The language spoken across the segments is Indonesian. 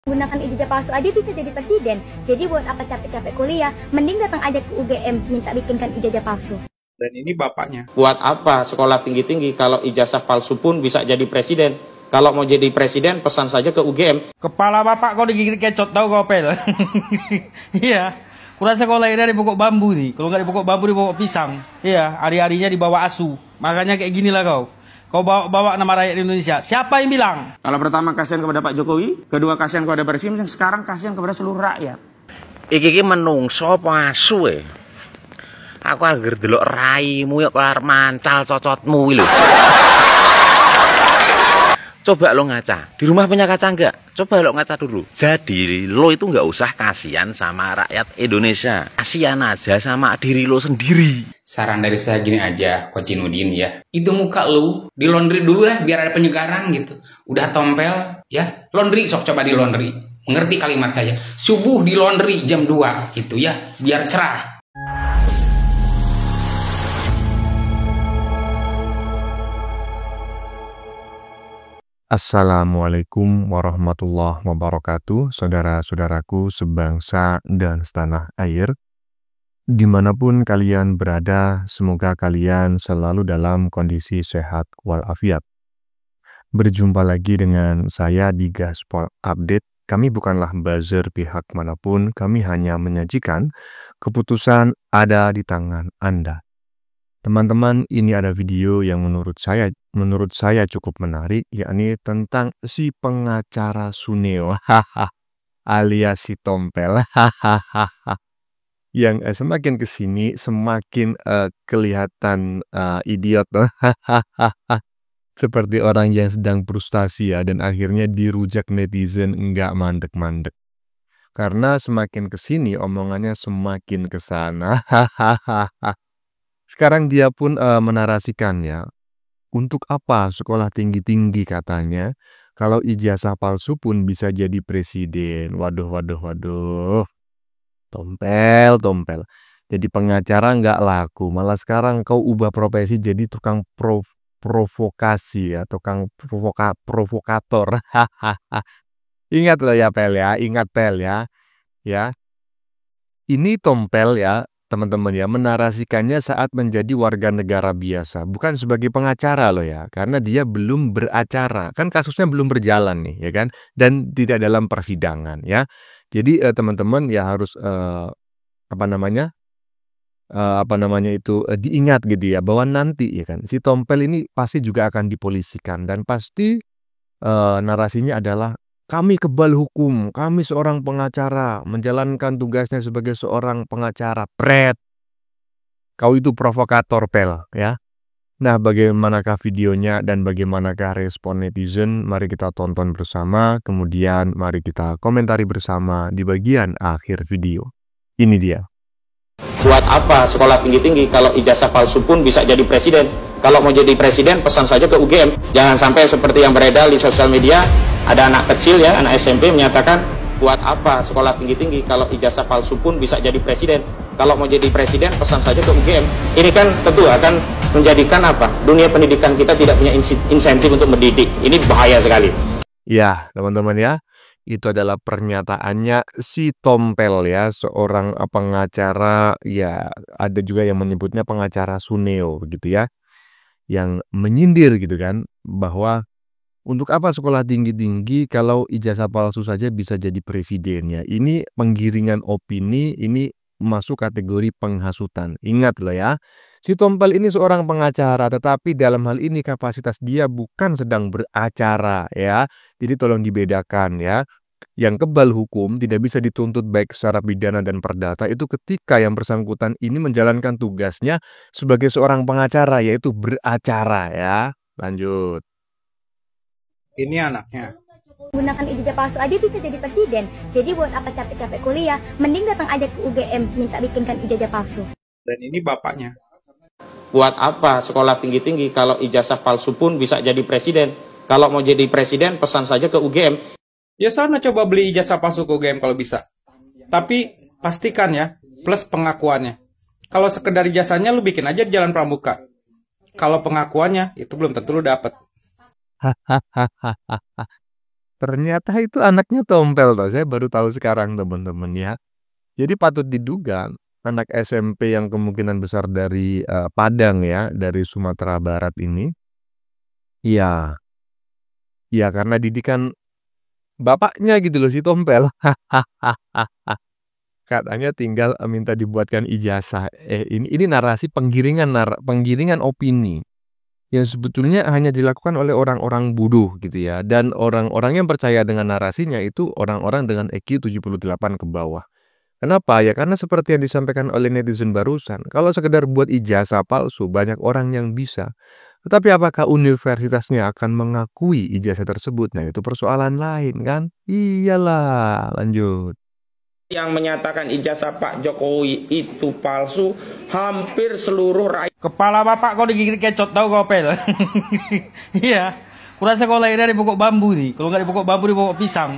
Gunakan ijazah palsu aja bisa jadi presiden. Jadi buat apa capek-capek kuliah, mending datang aja ke UGM minta bikinkan ijazah palsu. Dan ini bapaknya. Buat apa sekolah tinggi-tinggi kalau ijazah palsu pun bisa jadi presiden? Kalau mau jadi presiden, pesan saja ke UGM. Kepala bapak kau digigit kecot tau kau pel. Iya. Kurasa sekolah ini di pokok bambu nih. Kalau nggak di pokok bambu di pokok pisang. Iya. Hari-harinya dibawa asu. Makanya kayak gini lah kau. Kau bawa nama rakyat Indonesia. Siapa yang bilang? Kalau pertama kasihan kepada Pak Jokowi, kedua kasihan kepada presiden, sekarang kasihan kepada seluruh rakyat. Iki menungso apa asu e? Aku agar delok raimu ya kelar mancal cocotmu lho. Coba lo ngaca. Di rumah punya kaca enggak? Coba lo ngaca dulu. Jadi lo itu nggak usah kasihan sama rakyat Indonesia. Kasihan aja sama diri lo sendiri. Saran dari saya gini aja, Coach Nudin ya. Itu muka lu di laundry dulu ya, biar ada penyegaran gitu. Udah tompel ya, laundry sok coba di laundry. Mengerti kalimat saya? Subuh di laundry jam 2 gitu ya, biar cerah. Assalamualaikum warahmatullahi wabarakatuh, saudara-saudaraku sebangsa dan setanah air. Dimanapun kalian berada, semoga kalian selalu dalam kondisi sehat walafiat. Berjumpa lagi dengan saya di Gaspol Update. Kami bukanlah buzzer pihak manapun, kami hanya menyajikan keputusan ada di tangan Anda. Teman-teman, ini ada video yang menurut saya cukup menarik, yakni tentang si pengacara Suneo, alias si Tompel, yang semakin kesini semakin kelihatan idiot, seperti orang yang sedang frustasi ya, dan akhirnya dirujak netizen nggak mandek-mandek. Karena semakin kesini omongannya semakin kesana, Sekarang dia pun menarasikan ya, untuk apa sekolah tinggi-tinggi katanya, kalau ijazah palsu pun bisa jadi presiden. Waduh. Tompel. Jadi pengacara nggak laku, malah sekarang kau ubah profesi jadi tukang provokasi ya, tukang provokator. Ingat loh ya Pel ya, ingat Pel ya. Ya. Ini Tompel ya, teman-teman ya, menarasikannya saat menjadi warga negara biasa, bukan sebagai pengacara loh ya, karena dia belum beracara, kan kasusnya belum berjalan nih ya kan, dan tidak dalam persidangan ya. Jadi teman-teman ya harus diingat gitu ya, bahwa nanti ya kan si Tompel ini pasti juga akan dipolisikan dan pasti narasinya adalah kami kebal hukum, kami seorang pengacara, menjalankan tugasnya sebagai seorang pengacara. Pret, kau itu provokator Pel ya. Nah, bagaimanakah videonya dan bagaimanakah respon netizen? Mari kita tonton bersama, kemudian mari kita komentari bersama di bagian akhir video. Ini dia. Buat apa sekolah tinggi-tinggi kalau ijazah palsu pun bisa jadi presiden? Kalau mau jadi presiden, pesan saja ke UGM. Jangan sampai seperti yang beredar di sosial media, ada anak kecil ya, anak SMP menyatakan, buat apa sekolah tinggi-tinggi kalau ijazah palsu pun bisa jadi presiden? Kalau mau jadi presiden, pesan saja ke UGM. Ini kan tentu akan menjadikan apa? Dunia pendidikan kita tidak punya insentif untuk mendidik. Ini bahaya sekali. Ya, teman-teman ya. Itu adalah pernyataannya si Tompel ya, seorang pengacara, ya ada juga yang menyebutnya pengacara Suneo gitu ya, yang menyindir gitu kan, bahwa untuk apa sekolah tinggi-tinggi kalau ijazah palsu saja bisa jadi presiden ya. Ini penggiringan opini, ini masuk kategori penghasutan. Ingat loh ya, si Tompel ini seorang pengacara, tetapi dalam hal ini kapasitas dia bukan sedang beracara ya. Jadi tolong dibedakan ya. Yang kebal hukum tidak bisa dituntut baik secara pidana dan perdata itu ketika yang bersangkutan ini menjalankan tugasnya sebagai seorang pengacara, yaitu beracara ya. Lanjut. Ini anaknya. Gunakan ijazah palsu aja bisa jadi presiden. Jadi buat apa capek-capek kuliah, mending datang aja ke UGM minta bikinkan ijazah palsu. Dan ini bapaknya. Buat apa sekolah tinggi-tinggi kalau ijazah palsu pun bisa jadi presiden? Kalau mau jadi presiden, pesan saja ke UGM. Ya sana coba beli ijazah palsu ke UGM kalau bisa. Tapi pastikan ya, plus pengakuannya. Kalau sekedar ijazahnya lu bikin aja di Jalan Pramuka. Kalau pengakuannya itu belum tentu lu dapet. Ternyata itu anaknya Tompel toh. Saya baru tahu sekarang teman-teman ya. Jadi patut diduga anak SMP yang kemungkinan besar dari Padang ya, dari Sumatera Barat ini. Ya, ya karena didikan bapaknya gitu loh si Tompel. Katanya tinggal minta dibuatkan ijazah. Ini narasi penggiringan opini yang sebetulnya hanya dilakukan oleh orang-orang bodoh gitu ya. Dan orang-orang yang percaya dengan narasinya itu orang-orang dengan EQ 78 ke bawah. Kenapa? Ya karena seperti yang disampaikan oleh netizen barusan, kalau sekedar buat ijazah palsu banyak orang yang bisa. Tetapi apakah universitasnya akan mengakui ijazah tersebut? Nah, itu persoalan lain kan? Iyalah, lanjut. Yang menyatakan ijazah Pak Jokowi itu palsu, hampir seluruh rakyat. Kepala bapak kau digigit kecot tahu kau pel. Iya. Kurasa kau lahirnya di pokok bambu nih. Kalau nggak di pokok bambu di pokok pisang.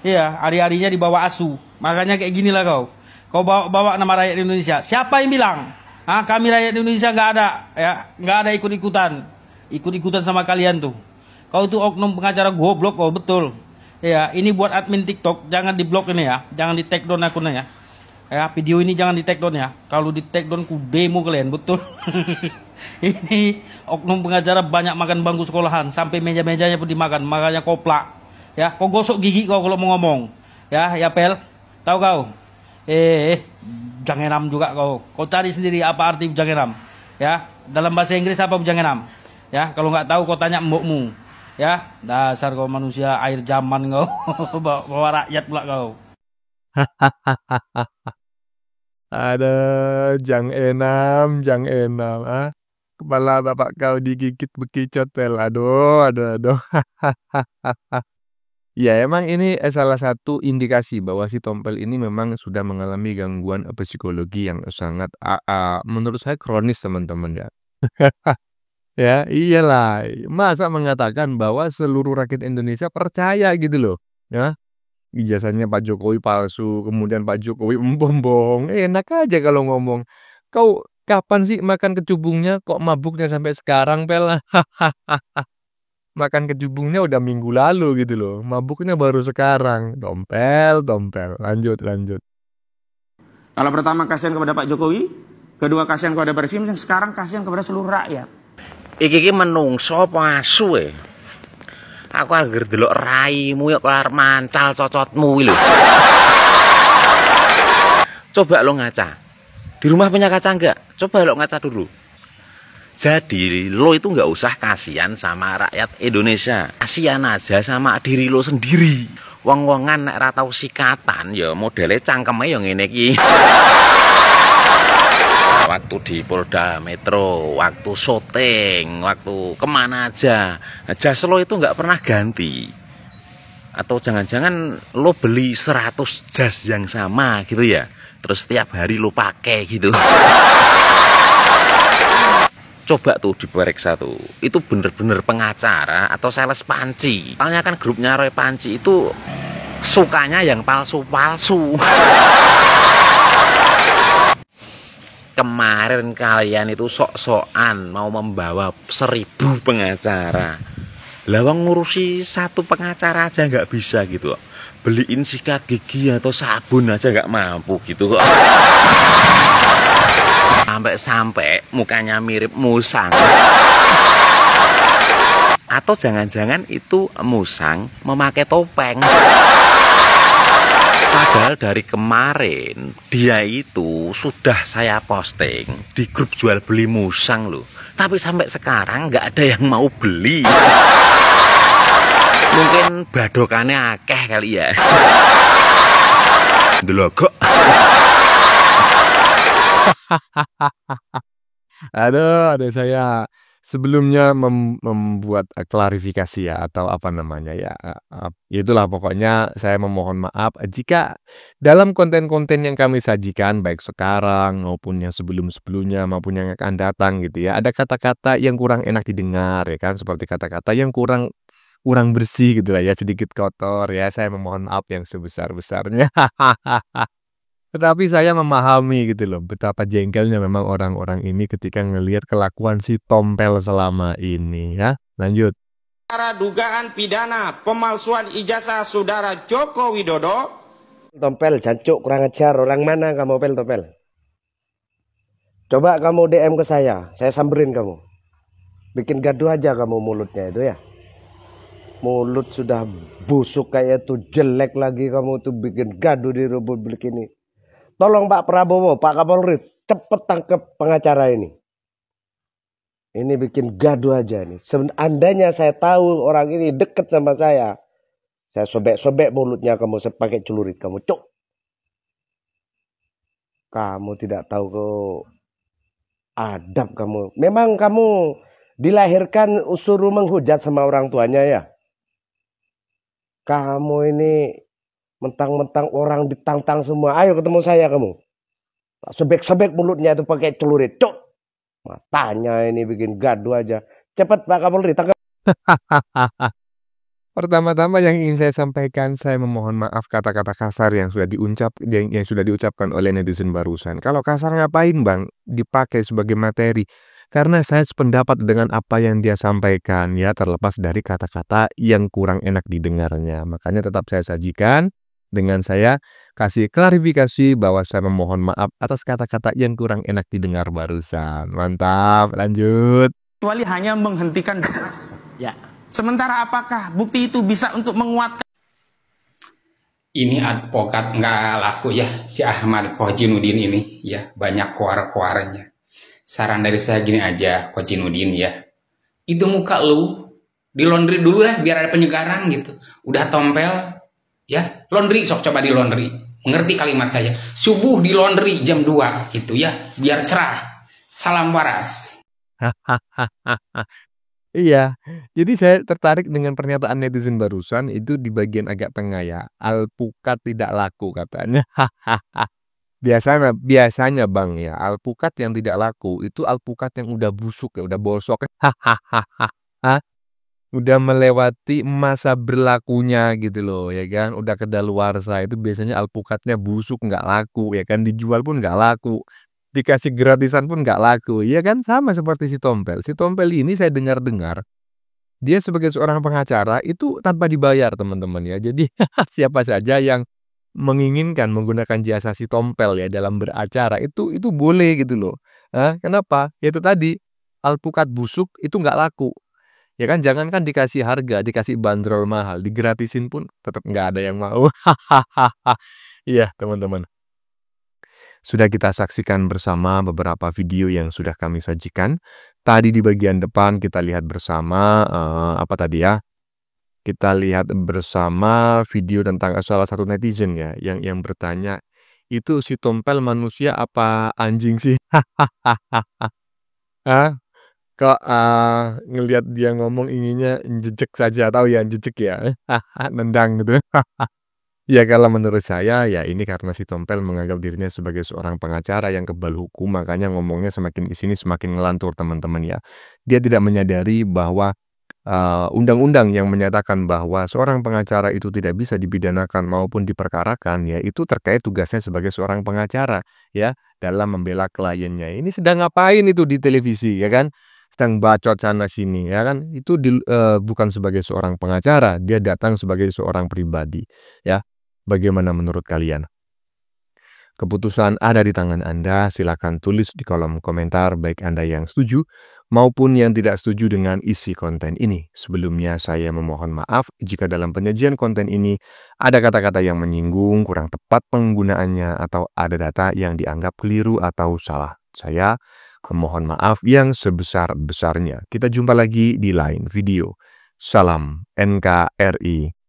Iya, hari-harinya di bawah asu. Makanya kayak gini lah kau. Kau bawa nama rakyat Indonesia. Siapa yang bilang? Kami rakyat Indonesia nggak ada, ya, nggak ada ikut-ikutan sama kalian tuh. Kau tuh oknum pengacara goblok kau betul. Ya, ini buat admin TikTok, jangan di blok ini ya, jangan di take down akunnya ya. Ya, video ini jangan di take down ya. Kalau di take down ku demo kalian, betul. Ini oknum pengacara banyak makan bangku sekolahan, sampai meja-mejanya pun dimakan, makanya koplak. Ya, kau gosok gigi kau kalau mau ngomong. Ya, ya pel, tahu kau? Bujangenam juga kau. Kau cari sendiri apa arti bujangenam. Ya, dalam bahasa Inggris apa bujangenam. Ya, kalau nggak tahu kau tanya mbokmu. Ya, dasar kau manusia air zaman kau. bawa rakyat pula kau. Ada Jang Enam. Kepala bapak kau digigit bekicot pel. Aduh. Ya emang ini salah satu indikasi bahwa si Tompel ini memang sudah mengalami gangguan psikologi yang sangat menurut saya kronis teman-teman ya. Ya iyalah, masa mengatakan bahwa seluruh rakyat Indonesia percaya gitu loh ya. Ijazahnya Pak Jokowi palsu, kemudian Pak Jokowi bohong. Enak aja kalau ngomong. Kau kapan sih makan kecubungnya? Kok mabuknya sampai sekarang pel? Makan kecubungnya udah minggu lalu gitu loh. Mabuknya baru sekarang. Tompel. Lanjut. Kalau pertama kasihan kepada Pak Jokowi, kedua kasihan kepada Presiden, sekarang kasihan kepada seluruh rakyat. Iki menungso apa asu e? Aku agar delok raimu ya kelar mancal cocotmu lho. Coba lo ngaca. Di rumah punya kaca enggak? Coba lo ngaca dulu. Jadi lo itu nggak usah kasihan sama rakyat Indonesia. Kasihan aja sama diri lo sendiri. Wong-wongan nek ra tau sikatan ya modele cangkeme ya ngene iki. Waktu di Polda Metro, waktu syuting, waktu kemana aja, jas lo itu nggak pernah ganti. Atau jangan-jangan lo beli 100 jas yang sama gitu ya, terus setiap hari lo pakai gitu. Coba tuh diperiksa tuh, itu bener-bener pengacara atau sales panci. Soalnya kan grupnya Roy Panci itu sukanya yang palsu-palsu. Kemarin kalian itu sok-sokan mau membawa 1000 pengacara. Lawang ngurusi 1 pengacara aja nggak bisa gitu kok. Beliin sikat gigi atau sabun aja nggak mampu gitu kok. Sampai mukanya mirip musang. Atau jangan-jangan itu musang memakai topeng. Padahal dari kemarin dia itu sudah saya posting di grup jual beli musang loh. Tapi sampai sekarang nggak ada yang mau beli. Mungkin badokannya akeh kali ya. Delogok. Ada saya sebelumnya membuat klarifikasi ya atau apa namanya ya. Itulah pokoknya saya memohon maaf jika dalam konten-konten yang kami sajikan baik sekarang maupun yang sebelum-sebelumnya maupun yang akan datang gitu ya. Ada kata-kata yang kurang enak didengar ya kan, seperti kata-kata yang kurang bersih gitu lah ya, sedikit kotor ya. Saya memohon maaf yang sebesar-besarnya. Tetapi saya memahami gitu loh betapa jengkelnya memang orang-orang ini ketika ngelihat kelakuan si Tompel selama ini ya. Lanjut. Dugaan pidana pemalsuan ijazah saudara Joko Widodo. Tompel, jancuk, kurang ajar. Orang mana kamu, Tompel? Coba kamu DM ke saya samberin kamu. Bikin gaduh aja kamu mulutnya itu ya. Mulut sudah busuk kayak itu, jelek lagi kamu tuh bikin gaduh di Republik ini. Tolong Pak Prabowo, Pak Kapolri, cepet tangkap pengacara ini. Ini bikin gaduh aja nih. Seandainya saya tahu orang ini deket sama saya sobek-sobek mulutnya kamu, saya pakai celurit kamu, cuk. Kamu tidak tahu kok adab kamu. Memang kamu dilahirkan suruh menghujat sama orang tuanya ya. Kamu ini mentang-mentang orang ditantang semua. Ayo ketemu saya kamu. Sobek-sobek mulutnya itu pakai celurit, cuk. Matanya ini bikin gaduh aja. Cepat Pak Kapolri, tangkap. Pertama-tama yang ingin saya sampaikan, saya memohon maaf kata-kata kasar yang sudah diucapkan oleh netizen barusan. Kalau kasar ngapain Bang? Dipakai sebagai materi. Karena saya sependapat dengan apa yang dia sampaikan ya, terlepas dari kata-kata yang kurang enak didengarnya. Makanya tetap saya sajikan dengan saya kasih klarifikasi bahwa saya memohon maaf atas kata-kata yang kurang enak didengar barusan. Mantap, lanjut. Kecuali hanya menghentikan deras. Ya. Sementara apakah bukti itu bisa untuk menguatkan? Ini advokat nggak laku ya, si Ahmad Kocinudin ini ya, banyak koar-koarnya. Saran dari saya gini aja, Kocinudin ya, itu muka lu di laundry dulu ya, biar ada penyegaran gitu. Udah tompel ya, laundry, sok coba di laundry. Mengerti kalimat saya? Subuh di laundry jam 2 gitu ya, biar cerah. Salam waras. Iya, jadi saya tertarik dengan pernyataan netizen barusan itu di bagian agak tengah ya. Alpukat tidak laku katanya. Biasanya Bang ya, alpukat yang tidak laku itu alpukat yang udah busuk ya, udah bosok. Udah melewati masa berlakunya gitu loh ya kan. Udah kedaluarsa, itu biasanya alpukatnya busuk, nggak laku ya kan. Dijual pun nggak laku. Dikasih gratisan pun nggak laku, ya kan? Sama seperti si Tompel. Si Tompel ini saya dengar-dengar, dia sebagai seorang pengacara itu tanpa dibayar teman-teman ya. Jadi siapa saja yang menginginkan menggunakan jasa si Tompel ya dalam beracara itu boleh gitu loh. Kenapa? Ya itu tadi, alpukat busuk itu nggak laku. Ya kan, jangankan dikasih harga, dikasih bandrol mahal, digratisin pun tetap nggak ada yang mau. Iya teman-teman. Sudah kita saksikan bersama beberapa video yang sudah kami sajikan. Tadi di bagian depan kita lihat bersama apa tadi ya? Kita lihat bersama video tentang salah satu netizen ya yang bertanya, "Itu si Tompel manusia apa anjing sih?" Kok ngelihat dia ngomong inginnya jejek saja, tahu ya jejek ya? Nendang gitu. Ya kalau menurut saya ya ini karena si Tompel menganggap dirinya sebagai seorang pengacara yang kebal hukum, makanya ngomongnya semakin di sini semakin ngelantur teman-teman ya. Dia tidak menyadari bahwa undang-undang yang menyatakan bahwa seorang pengacara itu tidak bisa dipidanakan maupun diperkarakan ya, itu terkait tugasnya sebagai seorang pengacara ya dalam membela kliennya. Ini sedang ngapain itu di televisi ya kan? Sedang bacot sana sini ya kan? Itu bukan sebagai seorang pengacara, dia datang sebagai seorang pribadi ya. Bagaimana menurut kalian? Keputusan ada di tangan Anda, silakan tulis di kolom komentar baik Anda yang setuju maupun yang tidak setuju dengan isi konten ini. Sebelumnya saya memohon maaf jika dalam penyajian konten ini ada kata-kata yang menyinggung, kurang tepat penggunaannya, atau ada data yang dianggap keliru atau salah. Saya memohon maaf yang sebesar-besarnya. Kita jumpa lagi di lain video. Salam NKRI.